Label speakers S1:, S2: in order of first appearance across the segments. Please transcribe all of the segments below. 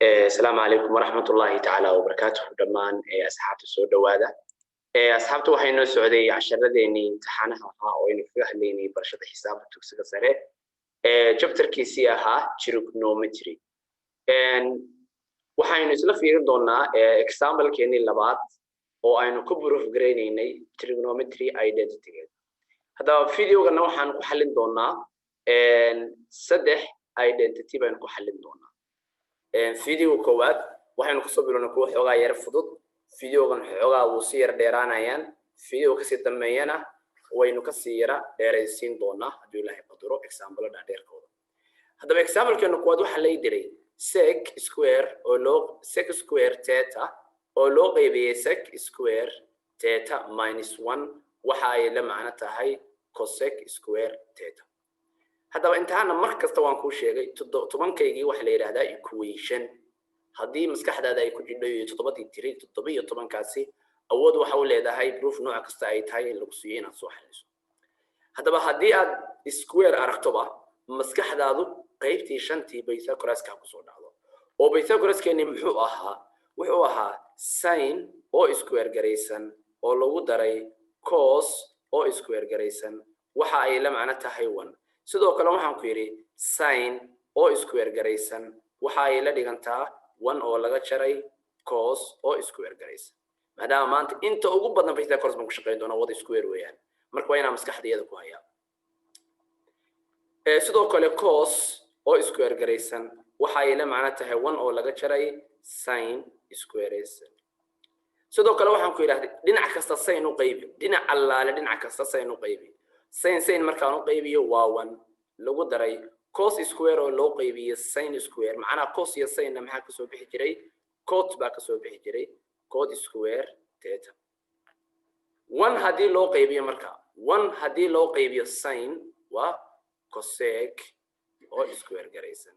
S1: السلام عليكم ورحمة الله تعالى وبركاته دمان أصحاب السود وهذا أصحابته وحين السعودية عشان رديني امتحانها وين فيها ليني برشة حساب تكسر سريع جبتر كيسيها تريجونومتري وحين نسلا في دونا example كأني لبعض أو أنو كبروا في جريني trigonometry identity هذا فيديو قلنا وحن كحلين دونا صدح identity بين كحلين دونا فيديو كواد waxaynu ku soo bilowna kuwa xogaa yar fudud fiidiyogan xogaa uu si yar dheeraanayaan fiidiyo ka sii dambeeyana waynu ka sii yara dheeraysiin doonaa hadii Ilaahay qadaro example dheerkooda hadaba example-keenu kuwaad waxa la diray sec square oo loo sec square theta oo loo qaybiyay sec square theta minus 1 waxa ay la macno tahay cosec square theta hadaba intaana markasta waan ku sheegay 10kaygii waxa la yiraahdaa equation haddii maskaxdaada ay ku jidho 7 kaasi awood waxa uu leedahay proof nooc kasta ay tahay lagu siiyay inaad soo xaliso hadaba haddii aad square aragtoba maskaxdaadu qaybtii shantii Pythagoras-ka ku soo dhacdo oo Pythagoras-keeni wuxuu ahaa sin oo square garaysan oo lagu daray cos oo square garaysan waxa ay la macno tahay 1 sidoo kale waxaan ku yiri sin oo square garaysan waxa ay la dhigantaa 1 oo laga jaray cos oo square garaysan maadaama maanta inta ugu badan Pythagoras baan ku shaqeyn doonaa wada square weeyaan marka waa inaan maskaxdayda ku hayaa sidoo kale cos oo square garaysan waxa ay la macno tahay 1 oo laga jaray sin square garaysan sidoo kale waxaan ku yiraahday dhinac kasta sin u qaybi dhinac allaale dhinac kasta sin u qaybi sin markaan u qaybiyo waa 1 lagu daray cos square oo loo qaybiyo sin square macnaha cos iyo sin maxaa ka soo bixi jiray cot baa ka soo bixi jiray cot square theta 1 hadii loo qaybiyo marka 1 hadii loo qaybiyo sin waa cosec oo square garaysan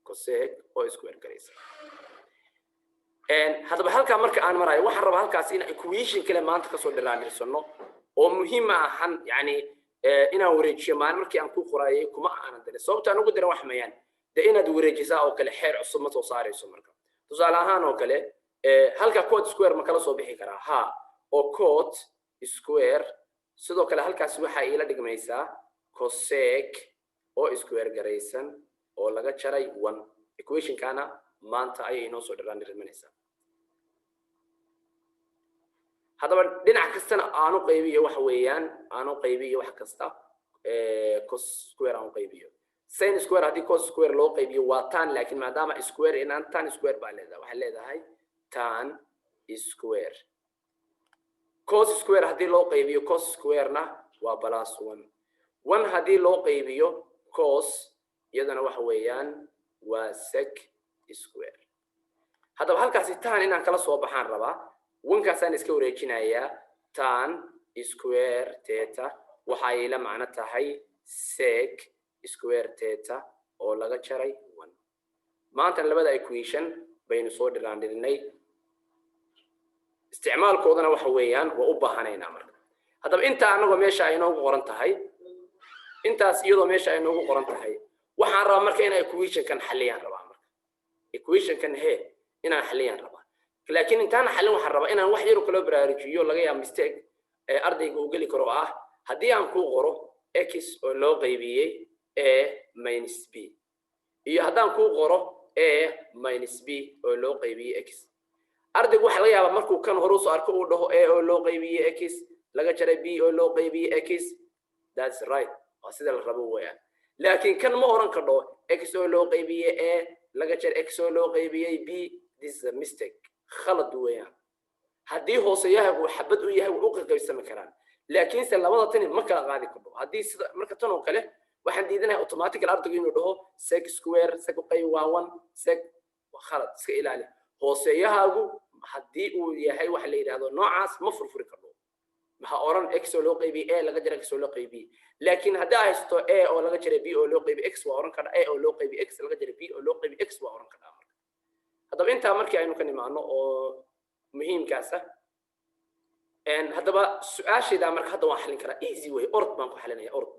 S1: cosec oo square garaysan hadaba halka marka aan marayo waxaan rabaa halkaas in equation kale maanta ka soo dhiraanirsano oo muhiim ah yani inaan wareejiyo markii aan ku qoraayay kuma aanan dalay sababta aan ugu diray wax mayaan inaad wareejisaa oo kale xeer cusub ma soo saarayso marka tusaale ahaan oo kale halka cot square ma kala soo bixi karaa ha oo cot square sidoo kale halkaas waxa ay la dhigmaysaa cosec oo square garaysan oo laga jaray 1 equation kana maanta ayay inoo soo dhiraanirinaysaa hadaba dhinac kastana aanu qaybiyo wax weeyaan aanu qaybiyo wax kasta cos square aanu qaybiyo sin square hadii cos square loo qaybiyo waa tan laakiin maadaama square inaan tan square baa leedahay waxa leedahay tan square cos square hadii loo qaybiyo cos square na waa plus 1 hadii loo qaybiyo cos iyadana waxa weeyaan waa sec square hadaba halkaas tan inaan kala soo baxaan rabaa wankaasaan iska wareejinayaa tan square theta waxa ay la macno tahay sec square theta oo laga jaray 1 maanta labada equation baynu soo dhiraandhirinay isticmaalkoodana waxa weeyaan waa u baahanaynaa marka hadaba inta anagu meesha ay noogu qoran tahay intaas iyadoo meesha ay noogu qoran tahay waxaan rabaa marka inaan equation kan xaliyaan rabaa marka equation kan inaan xaliyaan rabaa laakiin intaan xalin waxaan rabaa inaan wax yar kala baraarujiyo laga yaabo mistake ardayga uu gali karo hadii aan ku qoro x oo loo qaybiyay a minus b iyo hadaan ku qoro a minus b oo loo qaybiyay x ardaygu waxa laga yaabaa markuu kan hore soo arko uu dhaho a oo loo qaybiyay x laga jaray b oo loo qaybiyay x that's right waa sida la rabo weeyaan laakiin kan ma oran karo x oo loo qaybiyay a laga jaray x oo loo qaybiyay b this is a mistake خلط ويان هدي هو سياها وحبد وياها وأوقف يسمى كلام لكن سلا وضع تاني ما كان غادي كله هدي مركز تانو كله واحد يدينا أوتوماتيك الأرض يجينه ده سك سكوير سك قي وان سك وخلط سك إلى عليه هو سياها جو هدي وياها واحد اللي هذا نوعاس مفروض كله ما هورن إكس ولا قي A لقى جرى إكس ولا قي B لكن هدا هستو A أو لقى جرى B أو لقى قي X وورن كذا A أو لقى قي X لقى جرى B أو لقى قي X وورن كذا هذا أنت مركي عينه كني معنا أو مهم كاسة إن هذا السؤال شيء ده مركي هذا واحد كرا easy way أرد ما نحلنا يا أرد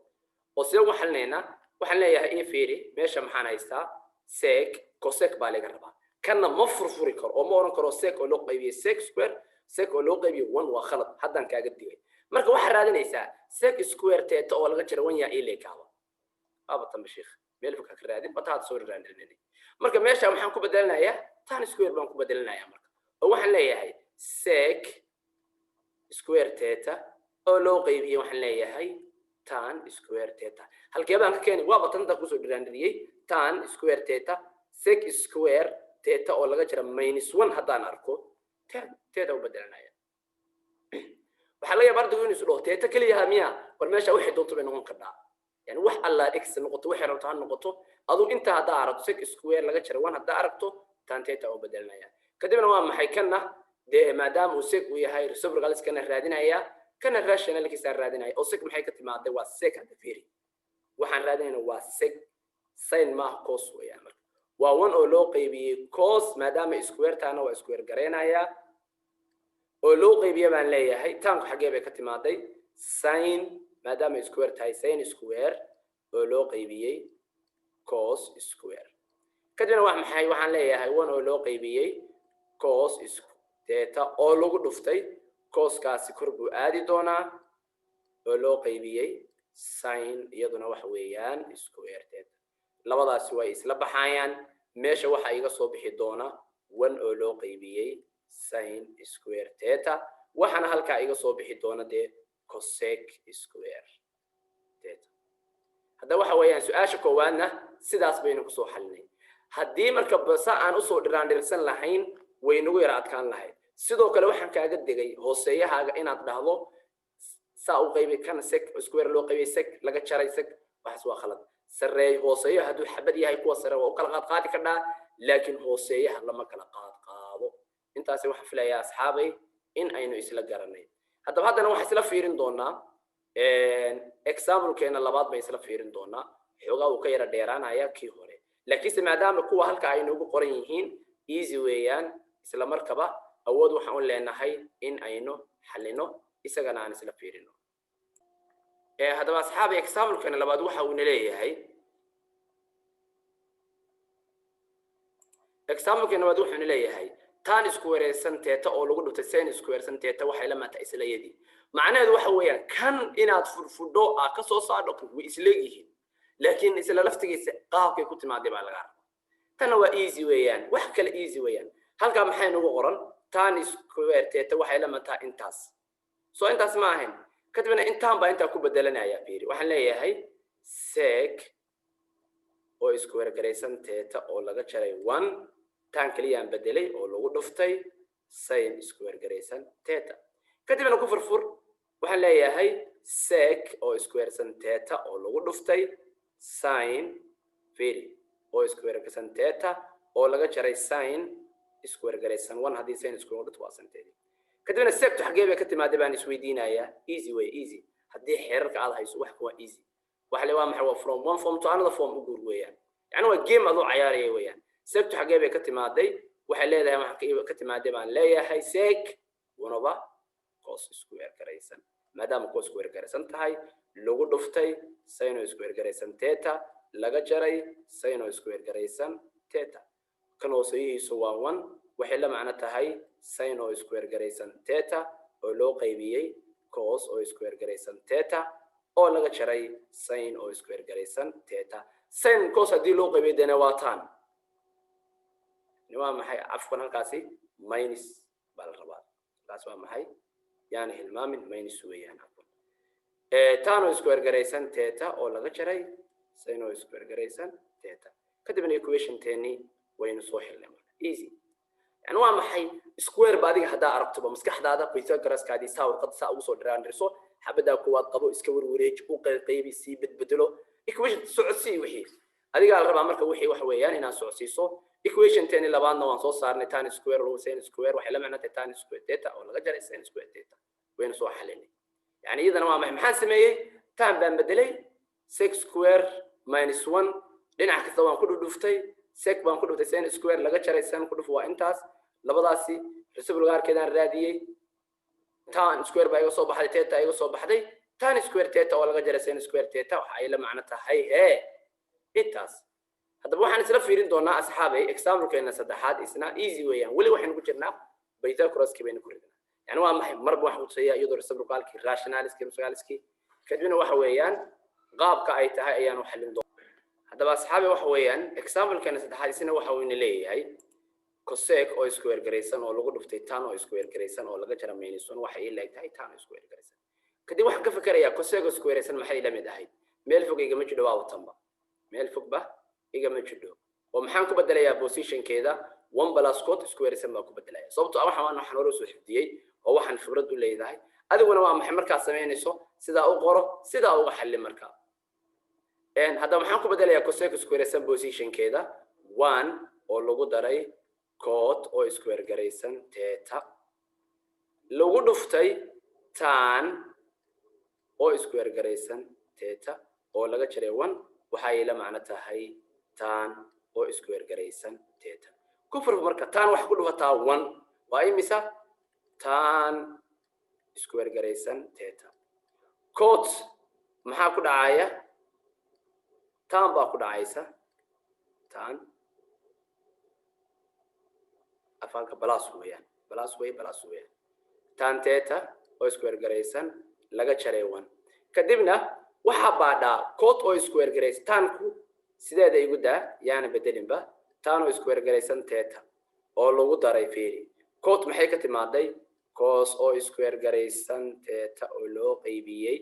S1: وسير وحلنا وحلنا يا إيه فيري ماشى محنا يستا sec cosec baa laga rabaa kana ma furfuri karo oo ma oran karo sec oo loo qaybiyo sec square sec oo loo qaybiyo 1 waa khalad haddaan kaaga digay marka waxa raadinaysaa sec square theta oo laga jaro 1 yaa ilay kaaba aba tan sheekh meel faka ka raadin bataad soo raadinay marka meesha waxaan ku bedelanayaa tan square baan ku bedelanayaa marka oo waxaan leeyahay sec square theta oo loo qaybiyo waxaan leeyahay tan square theta halkee baan ka keenay waa batanta ku soo dhiraandiyay tan square theta sec square theta oo laga jaro -1 haddaan arko theta u bedelanaya waxa laga yaabaa ardaygu inuu isdho theta kaliya miya war meesha wixii doonto bay noqon kartaa yani wax alla x noqoto wixii rabto ha noqoto aduu inta hadda aragto sec square laga jaro 1 hadda aragto tan theta u bedelanaya kadibna waa maxay kana de maadaama uu sec uu yahay reciprocal iskana raadinaya kana rational kiisa raadinaya oo sec maxay ka timaaday waa sec hadda fiiri waxaan raadinaynaa waa sec sin ma cos weeyaan marka waa 1 oo loo qaybiyay cos maadaama square taana waa square gareynaya oo loo qaybiyo baan leeyahay taanku xagee bay ka timaaday sin maadaama square tahay sin square oo loo qaybiyay cos square kadibna wax maxay waxaan leeyahay 1 oo loo qaybiyay cos theta oo lagu dhuftay cos kaasi kor buu aadi doonaa oo loo qaybiyay sin iyaduna wax weeyaan square theta labadaasi way isla baxayaan meesha waxa iga soo bixi doona 1 oo loo qaybiyay sin square theta waxana halka iga soo bixi doona de cosec square theta hada waxa weeyaan su'aasha koowaadna sidaas baynu ku soo xalinay haddii marka basa aan u soo dhiraandirsan lahayn way nagu yara adkaan lahayd sidoo kale waxaan kaaga digay hooseeyahaaga inaad dhahdo saa u qaybi kana sec square loo qaybiyay sec laga jaray sec waxaas waa khalad sareey hooseeyaha hadduu xabad yahay kuwa sare waa u kala qaadi kadhaa laakiin hooseeyaha lama kala qaado intaasi waxaan filayaa asxaabay in aynu isla garanay haddaba haddana waxaan isla fiirin doonaa example-keena labaad bay isla fiirin doonaa xoogaa uu ka yara dheeraanaya kii hore laakiinse maadaama kuwa halka ay noogu qoran yihiin easy weeyaan isla markaba awood waxaan u leenahay in aynu xalino isagana aan isla fiirino haddaba asxaabay example-keena labaad waxa uu leeyahay example-keena labaad wuxuu leeyahay tan square san theta oo lagu dhuftay sin square san theta waxay la maanta isla yadi macnaheedu waxa weeyaan kan inaad furfudho ka soo saadho way isla yihiin laakiin isla laftigiisa qaabkay ku timaaday baa laga rabaa tan waa easy weeyaan wax kale easy weeyaan halka maxay nagu qoran tan square theta waxay la maanta intaas soo intaas ma ahayn kadibna intaan baa inta ku bedelanaya fiiri waxaan leeyahay sec oo square garaysan theta oo laga jaray 1 tan kaliya aan bedelay oo lagu dhuftay sin square garaysan theta kadibna ku furfur waxaan leeyahay sec oo square san theta oo lagu dhuftay sin fiiri oo square garaysan theta oo laga jaray sin square garaysan 1 hadii sin square dhut waa san theta kadibna sec xagee bay ka timaaday baan isweydiinayaa easy way easy hadii xeerarka aad hayso wax kuwa easy waxa la waa maxay waa from one form to another form u guur weeyaan yani waa game adu ciyaaraya weeyaan sec xagee bay ka timaaday waxa leedahay waxa ka timaaday baan leeyahay sec wanaba cos square garaysan maadaama cos square garaysan tahay lagu dhuftay sin square garaysan theta laga jaray sin square garaysan theta kan hooseeyihiisu waa 1 waxay la macno tahay sin square garaysan theta oo loo qaybiyay cos square garaysan theta oo laga jaray sin square garaysan theta sin cos hadii loo qaybiyay dana waa tan waa maxay afkan halkaasi minus bal rabaa taas waa maxay yani hilmaamin minus weeyaan afkan tan square garaysan theta oo laga jaray sin square garaysan theta kadibna equation teeni waynu soo xilnay easy يعني waa maxay square baadiga hadaa aragto maskaxdaada Pythagoras-kaadi sawirqad saa ugu soo dhiraandiriso xabada kuwaad qabo iska warwareej u qayb si bedbedelo equation socodsi wixii adiga la rabaa marka wixii wax weeyaan inaan socodsiiso equation teeni labaadna waan soo saarnay tan square oo sin square waxay la macnaatay tan square theta oo laga jaray sin square theta waynu soo xalinay yani iyadana waa maxaan sameeyay tan baan bedelay sec square minus 1 dhinac kasta waan ku dhuftay sec baan ku dhuftay sin square laga jaray sin ku dhuf waa intaas labadaasi reciprocal-keedaan raadiyay tan square baa iga soo baxday theta iga soo baxday tan square theta oo laga jaray sin square theta waxa ay la macno tahay intaas haddaba waxaan isla fiirin doonaa asxaabay example-keena saddexaad isna easy weeyaan weli waxaynu ku jirnaa Pythagoras-kii baynu ku ridnaa yani waa maxay marba waxaan tusayaa iyadoo reciprocalkii rationaliskii musicalskii kadibna waxa weeyaan qaabka ay tahay ayaan u xallin doonaa haddaba asxaabay waxa weeyaan example-keena saddexaad isna waxa uu leeyahay cosec oo square garaysan oo lagu dhuftay tan oo square garaysan oo laga jara minus 1 waxa ay leeyahay tan oo square garaysan kadib waxaan ka fikirayaa cosec oo square garaysan maxay la mid ahayd meel fog igama jiro waa watanba meel fog ba igama jiro oo maxaan ku bedelayaa position-keeda 1 plus cot square garaysan baa ku bedelaya sababtoo ah waxaan hore soo xifdiyay oo waxaan khibrad u leeyahay adiguna waa maxay markaa sameynayso sidaa u qoro sidaa uga xalli markaa haddaba maxaan ku bedelayaa cosec square garaysan position-keeda 1 oo lagu daray cot oo square garaysan theta lagu dhuftay tan oo square garaysan theta oo laga jaray 1 waxa ay la macno tahay tan oo square garaysan theta kufur marka tan wax ku dhufataa 1 waa imisa tan square garaysan theta cot maxaa ku dhacaya tan baa ku dhacaysa tan afalka plus weeyaan tan theta oo square garaysan laga jaray 1 kadibna waxa baadha cot oo square garaysan tanku sideeda igu daa yaana bedelinba tan oo square garaysan theta oo lagu daray fiiri cot maxay ka timaaday cos oo square garaysan theta oo loo qaybiyay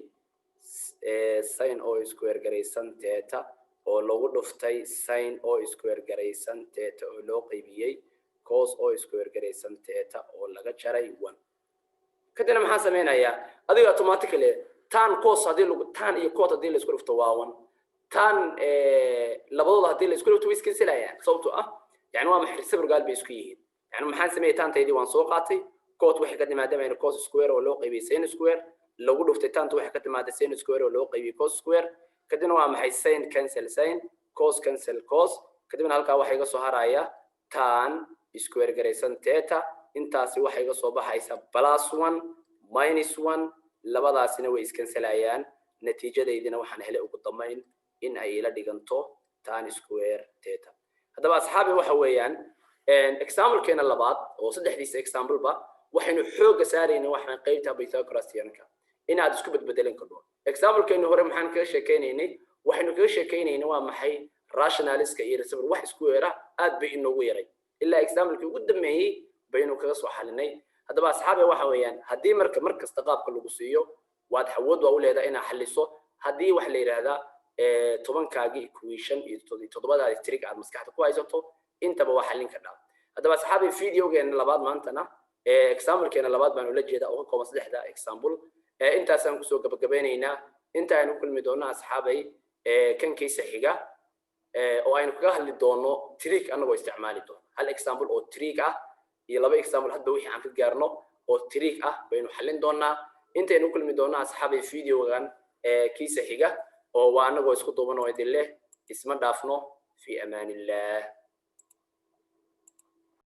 S1: sin oo square garaysan theta oo lagu dhuftay sin oo square garaysan theta oo loo qaybiyay cos oo square garaysan theta oo laga jaray 1 kadibna maxaa sameeynaya adiga automatically tan cos hadii lagu tan iyo cot hadii la isku dhufto waa 1 tan labadooda hadii la isku dhufto way iska silayaan sababtoo ah yani waa maxay reciprocal bay isku yihiin yani maxaan sameeyay tan taydii waan soo qaatay cot waxay ka timaadeen cos square oo loo qaybiyay sin square lagu dhuftay tan waxay ka timaadeen sin square oo loo qaybiyay cos square kadibna waa maxay sin cancel sin cos cancel cos kadibna halka waxa iga soo haraya tan square garaysan theta intaasi waxa iga soo baxaysa plus 1 minus 1 labadaasina way iskansalayaan natiijadeedina waxaan helay ugu dambeyn in ay ila dhiganto tan square theta haddaba asxaabi waxa weeyaan example-keena labaad oo saddexdiisa example ba waxaynu xooga saarayna waxaan qaybta Pythagoras-yanka inaad isku bedbedelin karto example-keena hore maxaan ka sheekeynaynay waxaynu ka sheekeynaynay waa maxay rationaliska iyo reciprocal wax isku weera aad bay inoogu yaray ilaa example-kii ugu dambeeyay baynu kaga soo xalinay haddaba asxaabi waxa weeyaan hadii markasta qaabka lagu siiyo waad xawood waa u leedahay inaad xaliso hadii wax la yiraahdaa 10kaagi equation iyo 7daadi trig aad maskaxda ku haysato intaba waa xalin kartaa haddaba asxaabi video-geena labaad maantana example-keena labaad baan ula jeedaa oo ka kooban 3 example intaasaan ku soo gabagabeynaynaa inta aynu kulmi doonaa asxaabay kankiisa xiga oo aynu kaga hadli doono trig anagoo isticmaali doono hal example oo trig ah iyo laba example hadba wixii aan ka gaarno oo trig ah baynu xalin doonaa intaynu kulmi doonaa asxaabay video-gan kiisa xiga oo waa anagoo isku duuban oo idin leh isma dhaafno fi amaanillah